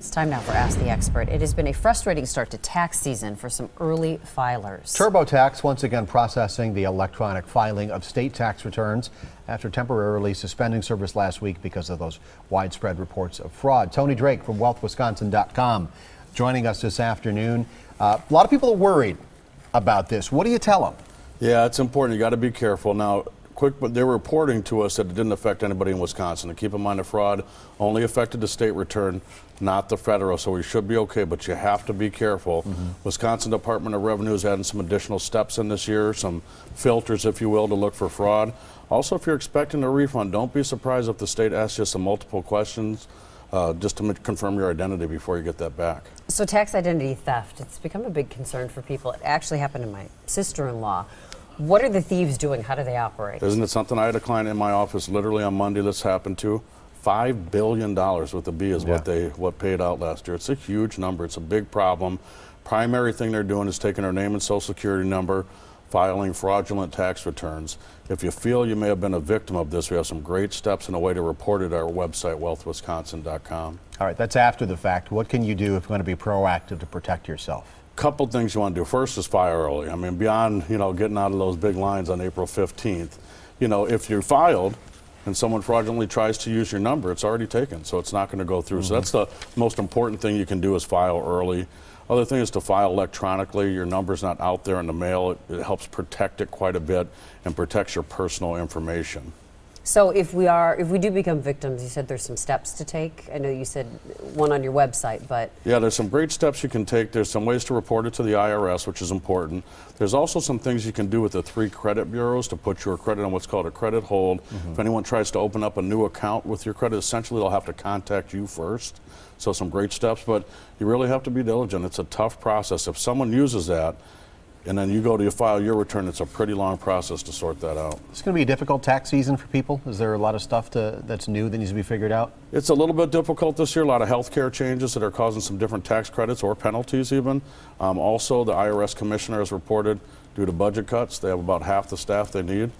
It's time now for Ask the Expert. It has been a frustrating start to tax season for some early filers. TurboTax once again processing the electronic filing of state tax returns after temporarily suspending service last week because of those widespread reports of fraud. Tony Drake from wealthwisconsin.com joining us this afternoon. A lot of people are worried about this. What do you tell them? Yeah, it's important. You got to be careful. Now, but they were reporting to us that it didn't affect anybody in Wisconsin. And keep in mind, the fraud only affected the state return, not the federal, so we should be okay, but you have to be careful. Wisconsin Department of Revenue is adding some additional steps in this year, some filters, if you will, to look for fraud. Also, if you're expecting a refund, don't be surprised if the state asks you some multiple questions just to confirm your identity before you get that back. So tax identity theft, it's become a big concern for people. It actually happened to my sister-in-law. What are the thieves doing? How do they operate? Isn't it something? I had a client in my office literally on Monday this happened to. $5 billion with a B is what paid out last year. It's a huge number. It's a big problem. Primary thing they're doing is taking our name and social security number, filing fraudulent tax returns. If you feel you may have been a victim of this, we have some great steps and a way to report it at our website, wealthwisconsin.com. All right, that's after the fact. What can you do if you want to be proactive to protect yourself? Couple things you want to do. First is file early. I mean, beyond, getting out of those big lines on April 15th, if you're filed and someone fraudulently tries to use your number, it's already taken, so it's not going to go through. So that's the most important thing you can do is file early. Other thing is to file electronically. Your number's not out there in the mail. It helps protect it quite a bit and protects your personal information. So if we do become victims, you said there's some steps to take. I know you said one on your website, but... Yeah, there's some great steps you can take. There's some ways to report it to the IRS, which is important. There's also some things you can do with the 3 credit bureaus to put your credit on what's called a credit hold. If anyone tries to open up a new account with your credit, essentially they'll have to contact you first. So some great steps, but you really have to be diligent. It's a tough process. If someone uses that, and then you go to file your return, it's a pretty long process to sort that out. It's going to be a difficult tax season for people. Is there a lot of stuff that's new that needs to be figured out? It's a little bit difficult this year. A lot of health care changes that are causing some different tax credits or penalties even. Also, the IRS commissioner has reported due to budget cuts, they have about half the staff they need.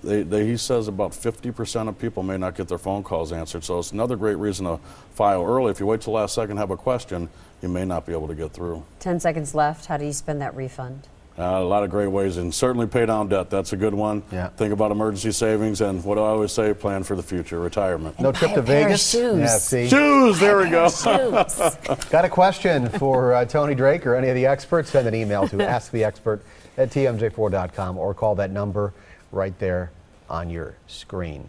He says about 50% of people may not get their phone calls answered. So it's another great reason to file early. If you wait till last second and have a question, you may not be able to get through. 10 seconds left. How do you spend that refund? A lot of great ways, and certainly pay down debt. That's a good one. Yeah. Think about emergency savings, and what do I always say? Plan for the future, retirement. No trip to Vegas? Shoes. Yeah, see? Shoes, there we go. Got a question for Tony Drake or any of the experts? Send an email to asktheexpert@tmj4.com or call that number right there on your screen.